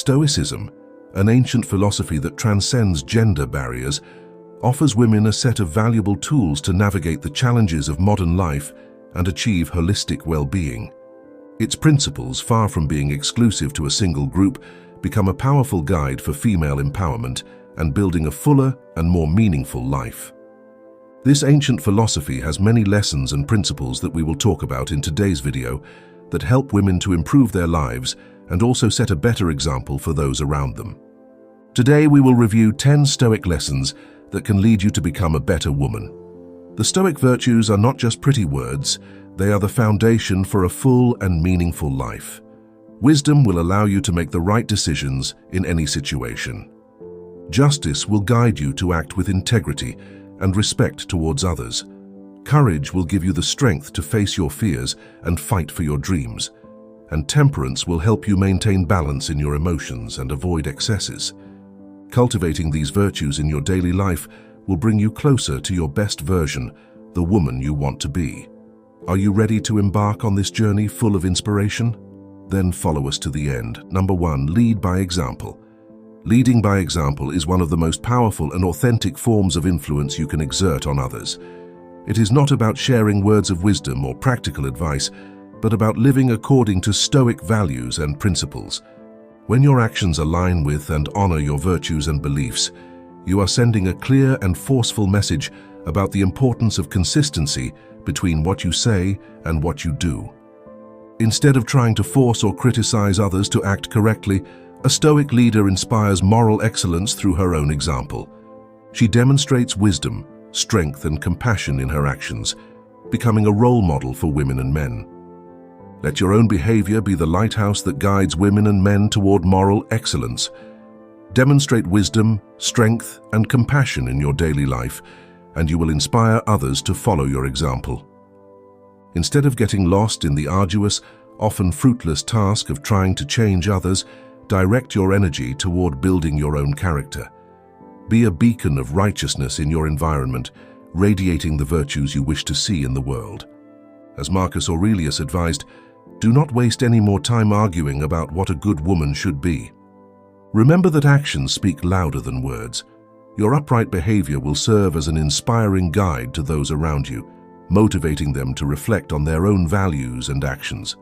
Stoicism, an ancient philosophy that transcends gender barriers, offers women a set of valuable tools to navigate the challenges of modern life and achieve holistic well-being. Its principles, far from being exclusive to a single group, become a powerful guide for female empowerment and building a fuller and more meaningful life. This ancient philosophy has many lessons and principles that we will talk about in today's video that help women to improve their lives and also set a better example for those around them. Today we will review 10 Stoic lessons that can lead you to become a better woman. The Stoic virtues are not just pretty words, they are the foundation for a full and meaningful life. Wisdom will allow you to make the right decisions in any situation. Justice will guide you to act with integrity and respect towards others. Courage will give you the strength to face your fears and fight for your dreams. And temperance will help you maintain balance in your emotions and avoid excesses. Cultivating these virtues in your daily life will bring you closer to your best version, the woman you want to be. Are you ready to embark on this journey full of inspiration? Then follow us to the end. Number 1, lead by example. Leading by example is one of the most powerful and authentic forms of influence you can exert on others. It is not about sharing words of wisdom or practical advice, but about living according to Stoic values and principles. When your actions align with and honor your virtues and beliefs, you are sending a clear and forceful message about the importance of consistency between what you say and what you do. Instead of trying to force or criticize others to act correctly, a Stoic leader inspires moral excellence through her own example. She demonstrates wisdom, strength, and compassion in her actions, becoming a role model for women and men. Let your own behavior be the lighthouse that guides women and men toward moral excellence. Demonstrate wisdom, strength, and compassion in your daily life, and you will inspire others to follow your example. Instead of getting lost in the arduous, often fruitless task of trying to change others, direct your energy toward building your own character. Be a beacon of righteousness in your environment, radiating the virtues you wish to see in the world. As Marcus Aurelius advised, do not waste any more time arguing about what a good woman should be. Remember that actions speak louder than words. Your upright behavior will serve as an inspiring guide to those around you, motivating them to reflect on their own values and actions.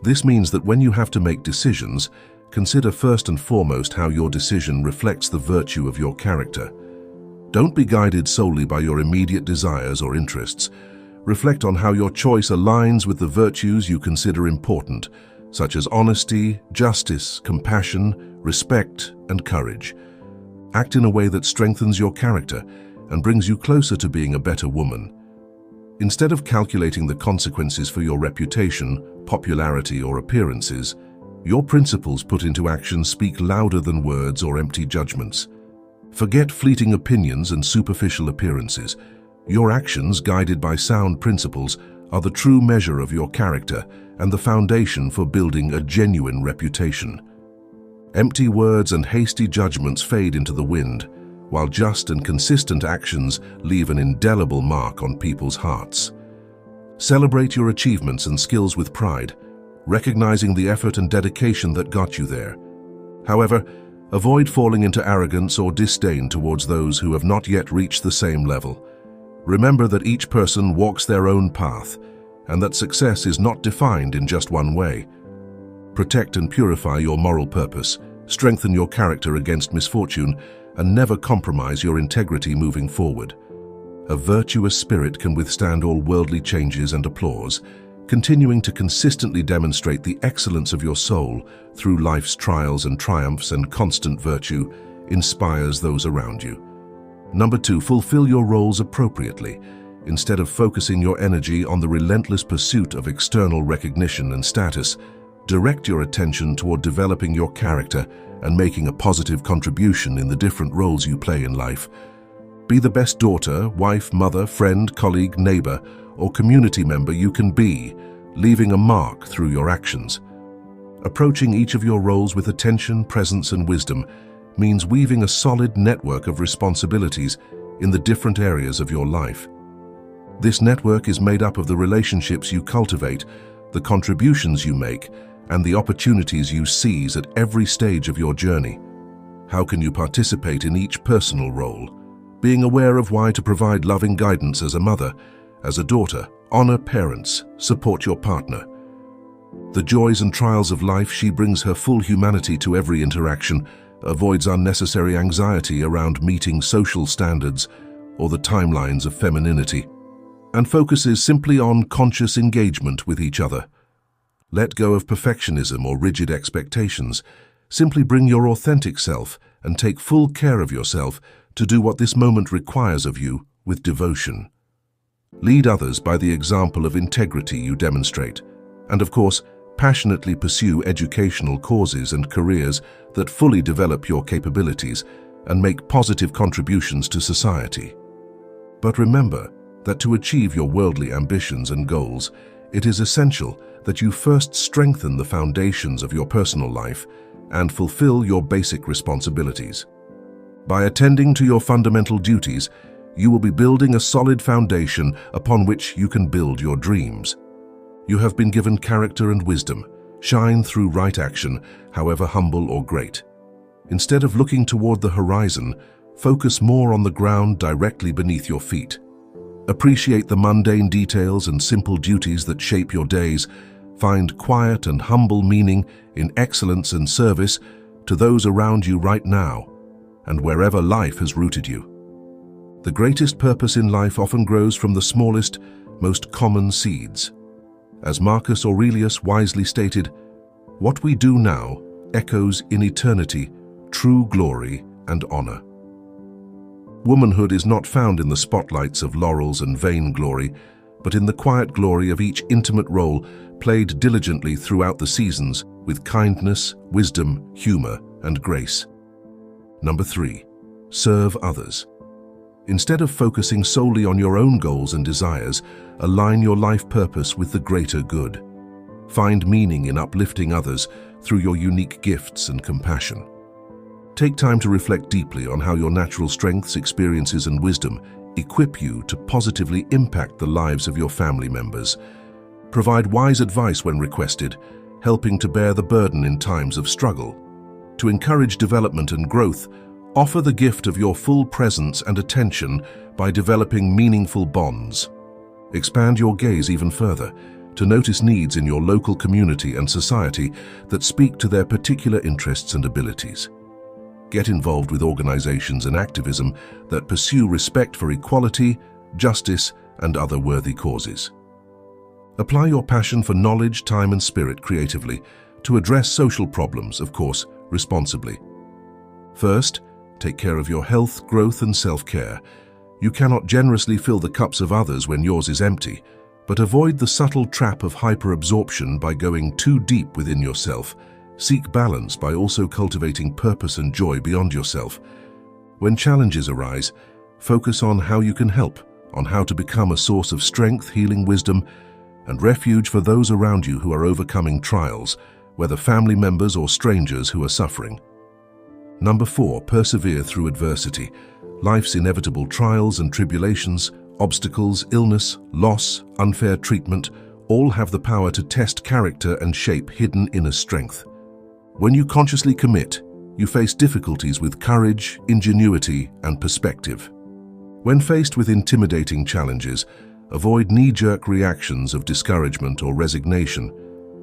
This means that when you have to make decisions, consider first and foremost how your decision reflects the virtue of your character. Don't be guided solely by your immediate desires or interests. Reflect on how your choice aligns with the virtues you consider important, such as honesty, justice, compassion, respect, and courage. Act in a way that strengthens your character and brings you closer to being a better woman. Instead of calculating the consequences for your reputation, popularity, or appearances, your principles put into action speak louder than words or empty judgments. Forget fleeting opinions and superficial appearances. Your actions, guided by sound principles, are the true measure of your character and the foundation for building a genuine reputation. Empty words and hasty judgments fade into the wind, while just and consistent actions leave an indelible mark on people's hearts. Celebrate your achievements and skills with pride, recognizing the effort and dedication that got you there. However, avoid falling into arrogance or disdain towards those who have not yet reached the same level. Remember that each person walks their own path, and that success is not defined in just one way. Protect and purify your moral purpose, strengthen your character against misfortune, and never compromise your integrity moving forward. A virtuous spirit can withstand all worldly changes and applause, continuing to consistently demonstrate the excellence of your soul through life's trials and triumphs, and constant virtue inspires those around you. Number 2, fulfill your roles appropriately. Instead of focusing your energy on the relentless pursuit of external recognition and status, direct your attention toward developing your character and making a positive contribution in the different roles you play in life. Be the best daughter, wife, mother, friend, colleague, neighbor, or community member you can be, leaving a mark through your actions. Approaching each of your roles with attention, presence, and wisdom means weaving a solid network of responsibilities in the different areas of your life. This network is made up of the relationships you cultivate, the contributions you make, and the opportunities you seize at every stage of your journey. How can you participate in each personal role? Being aware of why to provide loving guidance as a mother, as a daughter, honor parents, support your partner. The joys and trials of life, she brings her full humanity to every interaction, avoids unnecessary anxiety around meeting social standards or the timelines of femininity, and focuses simply on conscious engagement with each other. Let go of perfectionism or rigid expectations. Simply bring your authentic self and take full care of yourself to do what this moment requires of you with devotion. Lead others by the example of integrity you demonstrate, and of course, passionately pursue educational causes and careers that fully develop your capabilities and make positive contributions to society. But remember that to achieve your worldly ambitions and goals, it is essential that you first strengthen the foundations of your personal life and fulfill your basic responsibilities. By attending to your fundamental duties, you will be building a solid foundation upon which you can build your dreams. You have been given character and wisdom. Shine through right action, however humble or great. Instead of looking toward the horizon, focus more on the ground directly beneath your feet. Appreciate the mundane details and simple duties that shape your days. Find quiet and humble meaning in excellence and service to those around you right now and wherever life has rooted you. The greatest purpose in life often grows from the smallest, most common seeds. As Marcus Aurelius wisely stated, "What we do now echoes in eternity true glory and honor." Womanhood is not found in the spotlights of laurels and vainglory, but in the quiet glory of each intimate role played diligently throughout the seasons with kindness, wisdom, humor, and grace. Number 3. Serve others. Instead of focusing solely on your own goals and desires, align your life purpose with the greater good. Find meaning in uplifting others through your unique gifts and compassion. Take time to reflect deeply on how your natural strengths, experiences, and wisdom equip you to positively impact the lives of your family members. Provide wise advice when requested, helping to bear the burden in times of struggle. To encourage development and growth, offer the gift of your full presence and attention by developing meaningful bonds. Expand your gaze even further to notice needs in your local community and society that speak to their particular interests and abilities. Get involved with organizations and activism that pursue respect for equality, justice, and other worthy causes. Apply your passion for knowledge, time, and spirit creatively to address social problems, of course, responsibly. First, take care of your health, growth, and self-care. You cannot generously fill the cups of others when yours is empty, but avoid the subtle trap of hyper-absorption by going too deep within yourself. Seek balance by also cultivating purpose and joy beyond yourself. When challenges arise, focus on how you can help, on how to become a source of strength, healing, wisdom, and refuge for those around you who are overcoming trials, whether family members or strangers who are suffering. Number 4, persevere through adversity. Life's inevitable trials and tribulations, obstacles, illness, loss, unfair treatment, all have the power to test character and shape hidden inner strength. When you consciously commit, you face difficulties with courage, ingenuity, and perspective. When faced with intimidating challenges, avoid knee-jerk reactions of discouragement or resignation.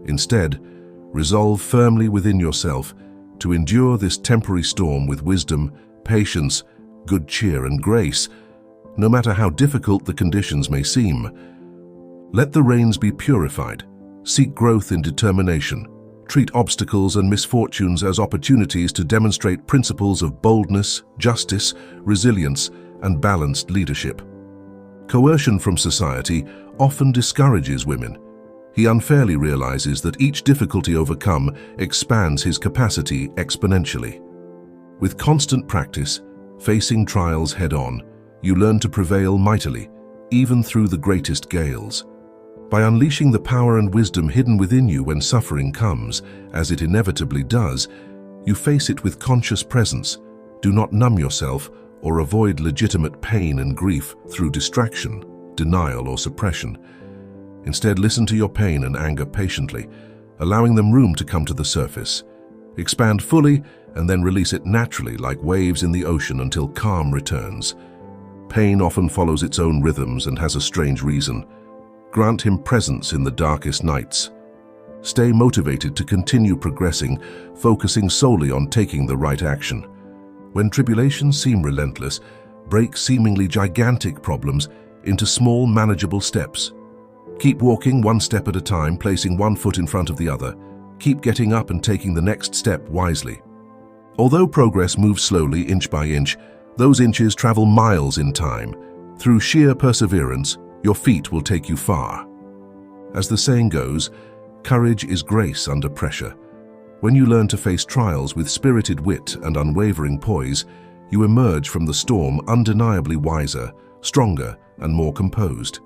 Instead, resolve firmly within yourself to endure this temporary storm with wisdom, patience, good cheer, and grace, no matter how difficult the conditions may seem. Let the reins be purified. Seek growth in determination. Treat obstacles and misfortunes as opportunities to demonstrate principles of boldness, justice, resilience, and balanced leadership. Coercion from society often discourages women. He unfairly realizes that each difficulty overcome expands his capacity exponentially. With constant practice, facing trials head-on, you learn to prevail mightily, even through the greatest gales. By unleashing the power and wisdom hidden within you when suffering comes, as it inevitably does, you face it with conscious presence. Do not numb yourself or avoid legitimate pain and grief through distraction, denial, or suppression. Instead, listen to your pain and anger patiently, allowing them room to come to the surface. Expand fully and then release it naturally like waves in the ocean until calm returns. Pain often follows its own rhythms and has a strange reason. Grant him presence in the darkest nights. Stay motivated to continue progressing, focusing solely on taking the right action. When tribulations seem relentless, break seemingly gigantic problems into small, manageable steps. Keep walking one step at a time, placing one foot in front of the other. Keep getting up and taking the next step wisely. Although progress moves slowly, inch by inch, those inches travel miles in time. Through sheer perseverance, your feet will take you far. As the saying goes, courage is grace under pressure. When you learn to face trials with spirited wit and unwavering poise, you emerge from the storm undeniably wiser, stronger, and more composed.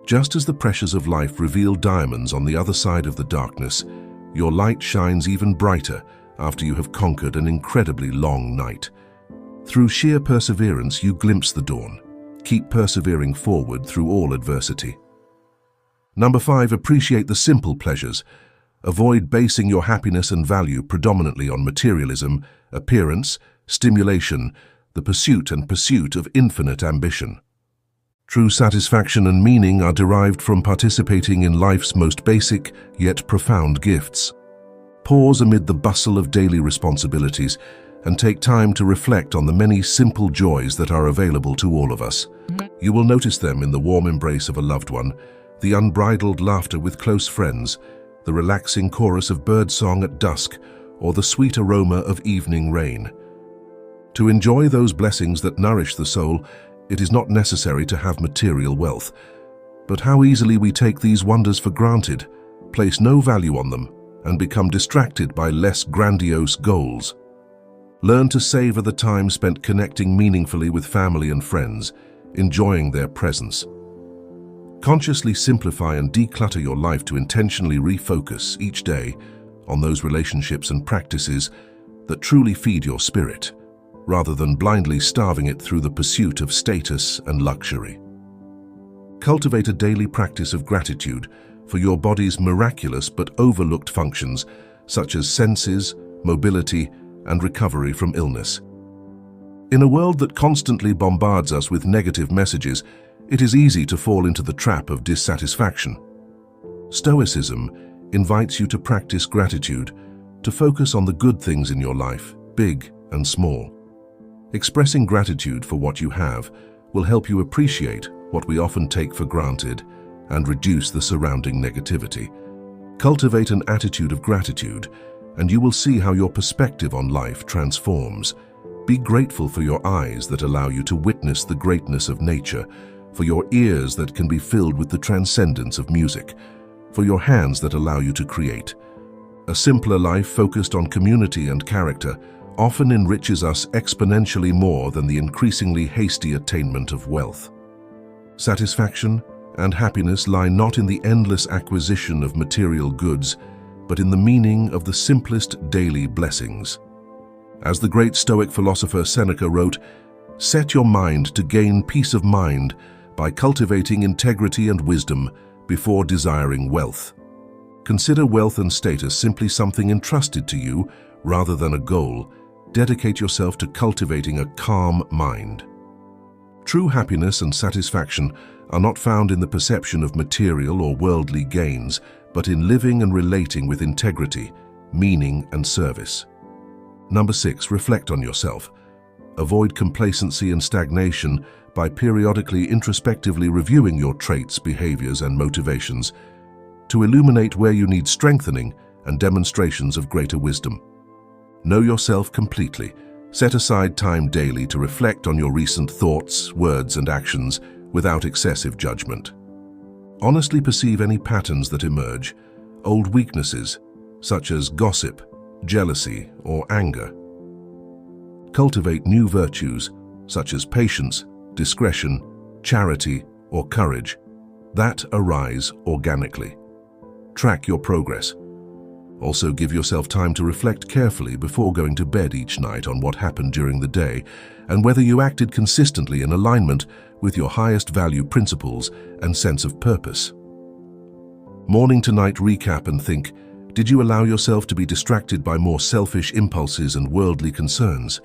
Just as the pressures of life reveal diamonds on the other side of the darkness, your light shines even brighter after you have conquered an incredibly long night. Through sheer perseverance, you glimpse the dawn. Keep persevering forward through all adversity. Number 5, appreciate the simple pleasures. Avoid basing your happiness and value predominantly on materialism, appearance, stimulation, the pursuit of infinite ambition. True satisfaction and meaning are derived from participating in life's most basic yet profound gifts. Pause amid the bustle of daily responsibilities and take time to reflect on the many simple joys that are available to all of us. You will notice them in the warm embrace of a loved one, the unbridled laughter with close friends, the relaxing chorus of birdsong at dusk, or the sweet aroma of evening rain. To enjoy those blessings that nourish the soul, it is not necessary to have material wealth. But how easily we take these wonders for granted, place no value on them, and become distracted by less grandiose goals. Learn to savor the time spent connecting meaningfully with family and friends, enjoying their presence. Consciously simplify and declutter your life to intentionally refocus each day on those relationships and practices that truly feed your spirit, rather than blindly starving it through the pursuit of status and luxury. Cultivate a daily practice of gratitude for your body's miraculous but overlooked functions, such as senses, mobility, and recovery from illness. In a world that constantly bombards us with negative messages, it is easy to fall into the trap of dissatisfaction. Stoicism invites you to practice gratitude, to focus on the good things in your life, big and small. Expressing gratitude for what you have will help you appreciate what we often take for granted and reduce the surrounding negativity. Cultivate an attitude of gratitude, and you will see how your perspective on life transforms. Be grateful for your eyes that allow you to witness the greatness of nature, for your ears that can be filled with the transcendence of music, for your hands that allow you to create. A simpler life focused on community and character often enriches us exponentially more than the increasingly hasty attainment of wealth. Satisfaction and happiness lie not in the endless acquisition of material goods, but in the meaning of the simplest daily blessings. As the great Stoic philosopher Seneca wrote, "Set your mind to gain peace of mind by cultivating integrity and wisdom before desiring wealth." Consider wealth and status simply something entrusted to you rather than a goal. Dedicate yourself to cultivating a calm mind. True happiness and satisfaction are not found in the perception of material or worldly gains, but in living and relating with integrity, meaning, and service. Number 6, reflect on yourself. Avoid complacency and stagnation by periodically introspectively reviewing your traits, behaviors, and motivations to illuminate where you need strengthening and demonstrations of greater wisdom. Know yourself completely. Set aside time daily to reflect on your recent thoughts, words, and actions without excessive judgment. Honestly perceive any patterns that emerge, old weaknesses, such as gossip, jealousy, or anger. Cultivate new virtues, such as patience, discretion, charity, or courage, that arise organically. Track your progress. Also, give yourself time to reflect carefully before going to bed each night on what happened during the day and whether you acted consistently in alignment with your highest value principles and sense of purpose. Morning to night recap and think, Did you allow yourself to be distracted by more selfish impulses and worldly concerns?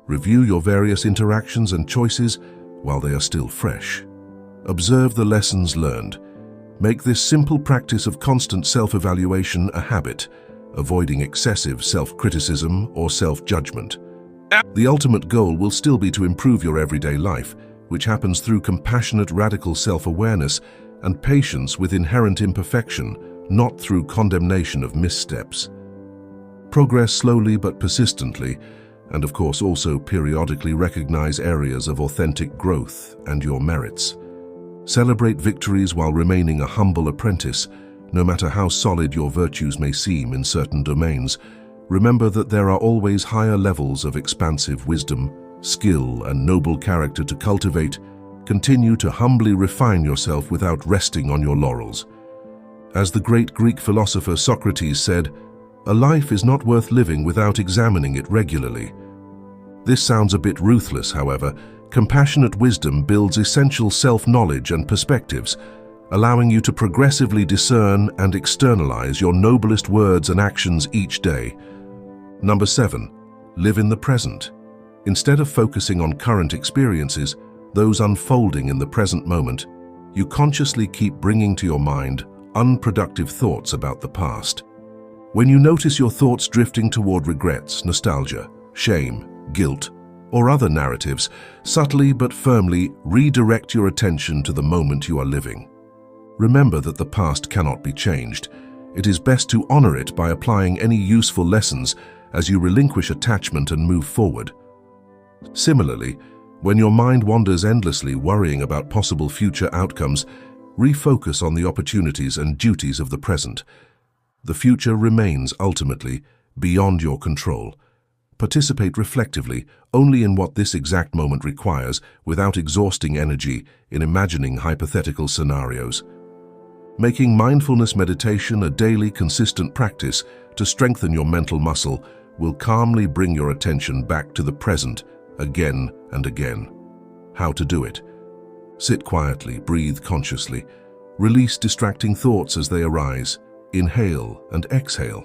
Review your various interactions and choices while they are still fresh. Observe the lessons learned. Make this simple practice of constant self-evaluation a habit, avoiding excessive self-criticism or self-judgment. The ultimate goal will still be to improve your everyday life, which happens through compassionate, radical self-awareness and patience with inherent imperfection, not through condemnation of missteps. Progress slowly but persistently, and of course also periodically recognize areas of authentic growth and your merits. Celebrate victories while remaining a humble apprentice, no matter how solid your virtues may seem in certain domains. Remember that there are always higher levels of expansive wisdom, skill, and noble character to cultivate. Continue to humbly refine yourself without resting on your laurels. As the great Greek philosopher Socrates said, "A life is not worth living without examining it regularly." This sounds a bit ruthless, however. Compassionate wisdom builds essential self-knowledge and perspectives, allowing you to progressively discern and externalize your noblest words and actions each day. Number 7. Live in the present. Instead of focusing on current experiences, those unfolding in the present moment, you consciously keep bringing to your mind unproductive thoughts about the past. When you notice your thoughts drifting toward regrets, nostalgia, shame, guilt, or other narratives, subtly but firmly redirect your attention to the moment you are living. Remember that the past cannot be changed. It is best to honor it by applying any useful lessons as you relinquish attachment and move forward. Similarly, when your mind wanders endlessly worrying about possible future outcomes, refocus on the opportunities and duties of the present. The future remains ultimately beyond your control. Participate reflectively only in what this exact moment requires, without exhausting energy in imagining hypothetical scenarios. Making mindfulness meditation a daily, consistent practice to strengthen your mental muscle will calmly bring your attention back to the present again and again. How to do it? Sit quietly, breathe consciously, release distracting thoughts as they arise, inhale and exhale.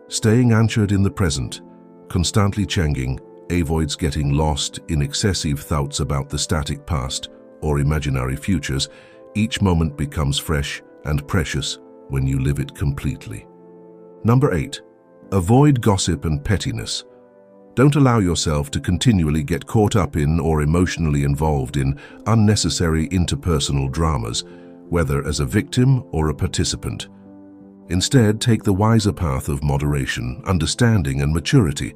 Staying anchored in the present, constantly changing, avoids getting lost in excessive thoughts about the static past or imaginary futures. Each moment becomes fresh and precious when you live it completely. Number 8. Avoid gossip and pettiness. Don't allow yourself to continually get caught up in or emotionally involved in unnecessary interpersonal dramas, whether as a victim or a participant. Instead, take the wiser path of moderation, understanding, and maturity.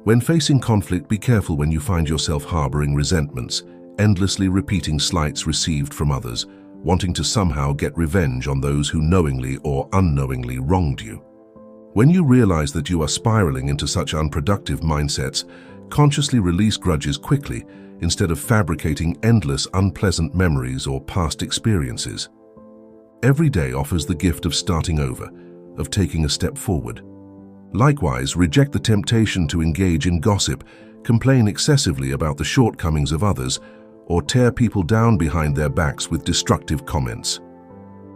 When facing conflict, be careful when you find yourself harboring resentments, endlessly repeating slights received from others, wanting to somehow get revenge on those who knowingly or unknowingly wronged you. When you realize that you are spiraling into such unproductive mindsets, consciously release grudges quickly instead of fabricating endless unpleasant memories or past experiences. Every day offers the gift of starting over, of taking a step forward. Likewise, reject the temptation to engage in gossip, complain excessively about the shortcomings of others, or tear people down behind their backs with destructive comments.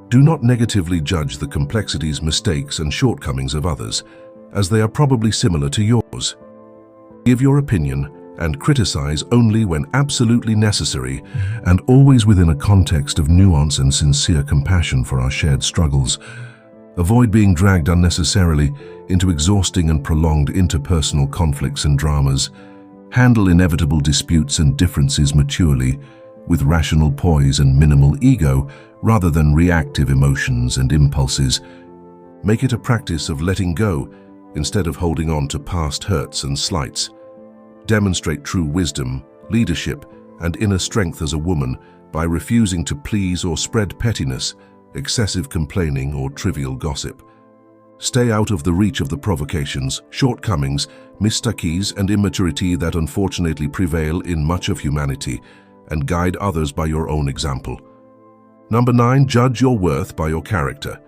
Do not negatively judge the complexities, mistakes, and shortcomings of others, as they are probably similar to yours. Give your opinion and criticize only when absolutely necessary, and always within a context of nuance and sincere compassion for our shared struggles. Avoid being dragged unnecessarily into exhausting and prolonged interpersonal conflicts and dramas. Handle inevitable disputes and differences maturely, with rational poise and minimal ego, rather than reactive emotions and impulses. Make it a practice of letting go instead of holding on to past hurts and slights. Demonstrate true wisdom, leadership, and inner strength as a woman by refusing to please or spread pettiness, excessive complaining, or trivial gossip. Stay out of the reach of the provocations, shortcomings, mistakes, and immaturity that unfortunately prevail in much of humanity, and guide others by your own example. Number 9, judge your worth by your character.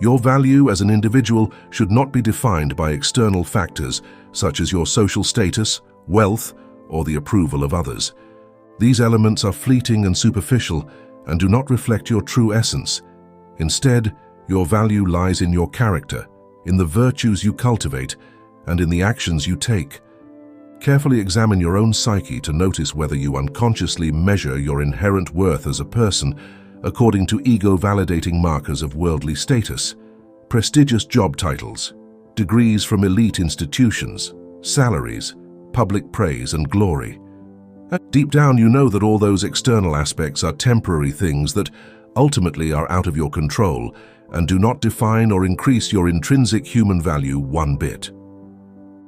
Your value as an individual should not be defined by external factors such as your social status, wealth, or the approval of others. These elements are fleeting and superficial and do not reflect your true essence. Instead, Your value lies in your character, in the virtues you cultivate, and in the actions you take. Carefully examine your own psyche to notice whether you unconsciously measure your inherent worth as a person according to ego-validating markers of worldly status, prestigious job titles, degrees from elite institutions, salaries, public praise and glory. Deep down, you know that all those external aspects are temporary things that ultimately are out of your control and do not define or increase your intrinsic human value one bit.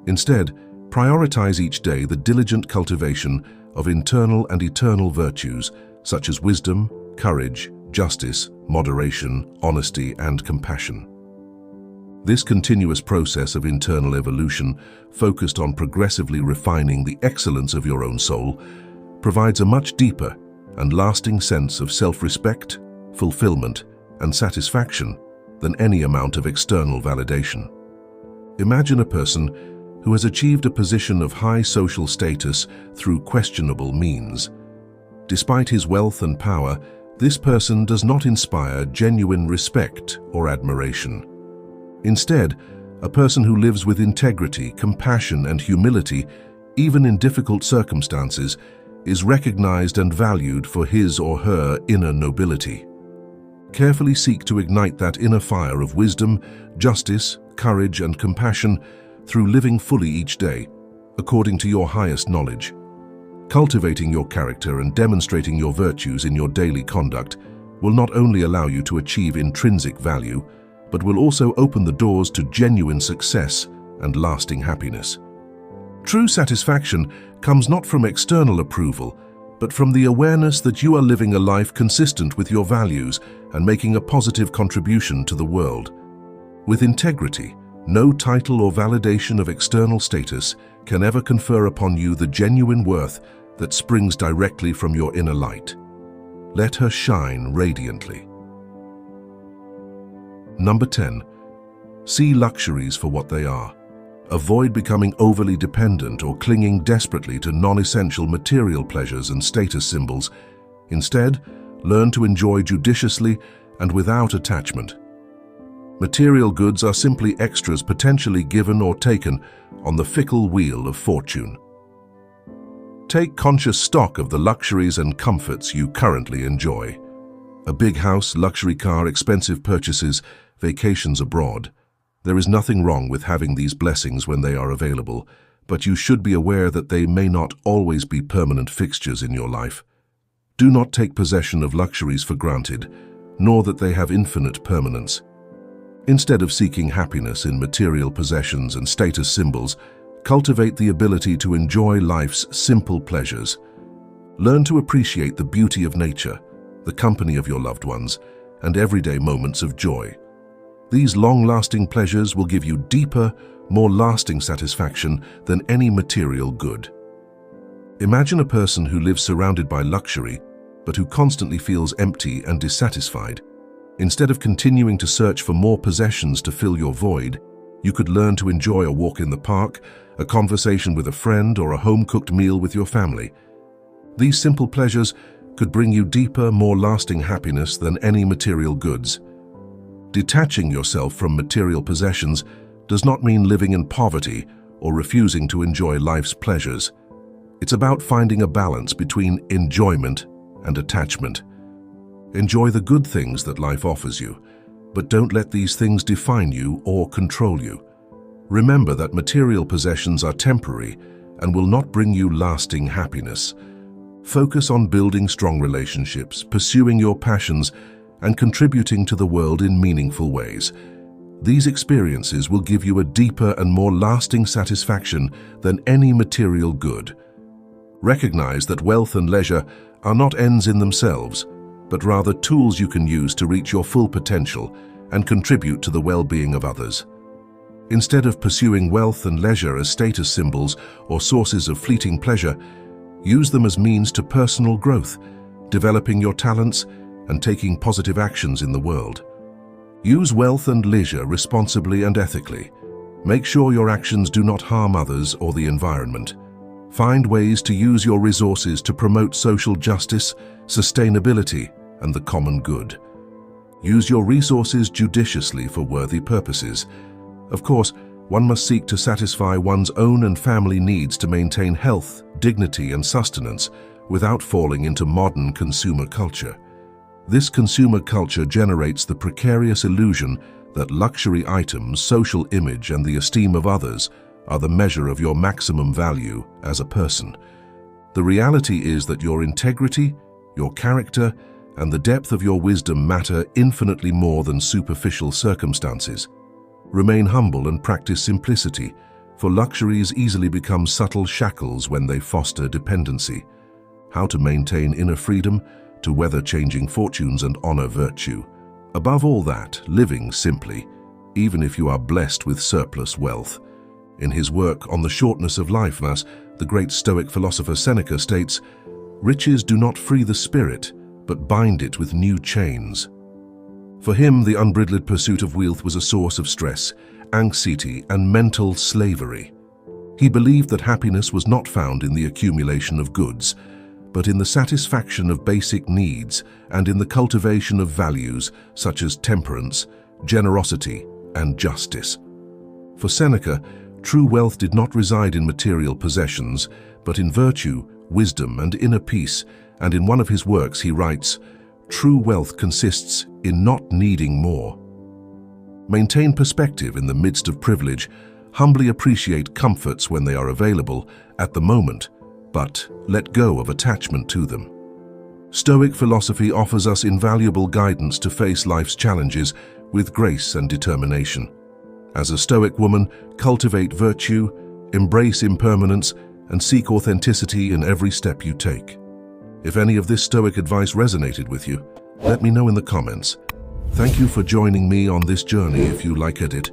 Instead, prioritize each day the diligent cultivation of internal and eternal virtues such as wisdom, courage, justice, moderation, honesty, and compassion. This continuous process of internal evolution, focused on progressively refining the excellence of your own soul, provides a much deeper and lasting sense of self-respect, fulfillment, and satisfaction than any amount of external validation. Imagine a person who has achieved a position of high social status through questionable means. Despite his wealth and power, this person does not inspire genuine respect or admiration. Instead, a person who lives with integrity, compassion, and humility, even in difficult circumstances, is recognized and valued for his or her inner nobility. Carefully seek to ignite that inner fire of wisdom, justice, courage, and compassion through living fully each day, according to your highest knowledge. Cultivating your character and demonstrating your virtues in your daily conduct will not only allow you to achieve intrinsic value, but will also open the doors to genuine success and lasting happiness. True satisfaction comes not from external approval, but from the awareness that you are living a life consistent with your values and making a positive contribution to the world. With integrity, no title or validation of external status can ever confer upon you the genuine worth that springs directly from your inner light. Let her shine radiantly. Number 10. See luxuries for what they are. Avoid becoming overly dependent or clinging desperately to non-essential material pleasures and status symbols. Instead, learn to enjoy judiciously and without attachment. Material goods are simply extras potentially given or taken on the fickle wheel of fortune. Take conscious stock of the luxuries and comforts you currently enjoy. A big house, luxury car, expensive purchases, vacations abroad. There is nothing wrong with having these blessings when they are available, but you should be aware that they may not always be permanent fixtures in your life. Do not take possession of luxuries for granted, nor that they have infinite permanence. Instead of seeking happiness in material possessions and status symbols, cultivate the ability to enjoy life's simple pleasures. Learn to appreciate the beauty of nature, the company of your loved ones, and everyday moments of joy. These long-lasting pleasures will give you deeper, more lasting satisfaction than any material good. Imagine a person who lives surrounded by luxury, but who constantly feels empty and dissatisfied. Instead of continuing to search for more possessions to fill your void, you could learn to enjoy a walk in the park, a conversation with a friend, or a home-cooked meal with your family. These simple pleasures could bring you deeper, more lasting happiness than any material goods. Detaching yourself from material possessions does not mean living in poverty or refusing to enjoy life's pleasures. It's about finding a balance between enjoyment and attachment. Enjoy the good things that life offers you, but don't let these things define you or control you. Remember that material possessions are temporary and will not bring you lasting happiness. Focus on building strong relationships, pursuing your passions, and contributing to the world in meaningful ways. These experiences will give you a deeper and more lasting satisfaction than any material good. Recognize that wealth and leisure are not ends in themselves, but rather tools you can use to reach your full potential and contribute to the well-being of others. Instead of pursuing wealth and leisure as status symbols or sources of fleeting pleasure, use them as means to personal growth, developing your talents, and taking positive actions in the world. Use wealth and leisure responsibly and ethically. Make sure your actions do not harm others or the environment. Find ways to use your resources to promote social justice, sustainability, and the common good. Use your resources judiciously for worthy purposes. Of course, one must seek to satisfy one's own and family needs to maintain health, dignity, and sustenance without falling into modern consumer culture. This consumer culture generates the precarious illusion that luxury items, social image, and the esteem of others are the measure of your maximum value as a person. The reality is that your integrity, your character, and the depth of your wisdom matter infinitely more than superficial circumstances. Remain humble and practice simplicity, for luxuries easily become subtle shackles when they foster dependency. How to maintain inner freedom, to weather changing fortunes and honor virtue. Above all that, living simply, even if you are blessed with surplus wealth. In his work on the shortness of life, the great Stoic philosopher Seneca states, "Riches do not free the spirit, but bind it with new chains." For him, the unbridled pursuit of wealth was a source of stress, anxiety, and mental slavery. He believed that happiness was not found in the accumulation of goods, but in the satisfaction of basic needs and in the cultivation of values such as temperance, generosity, and justice. For Seneca, true wealth did not reside in material possessions, but in virtue, wisdom, and inner peace, and in one of his works he writes, "True wealth consists in not needing more." Maintain perspective in the midst of privilege, humbly appreciate comforts when they are available at the moment, but let go of attachment to them. Stoic philosophy offers us invaluable guidance to face life's challenges with grace and determination. As a Stoic woman, cultivate virtue, embrace impermanence, and seek authenticity in every step you take. If any of this Stoic advice resonated with you, let me know in the comments. Thank you for joining me on this journey. If you liked it,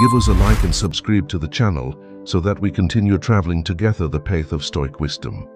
give us a like and subscribe to the channel so that we continue traveling together the path of Stoic wisdom.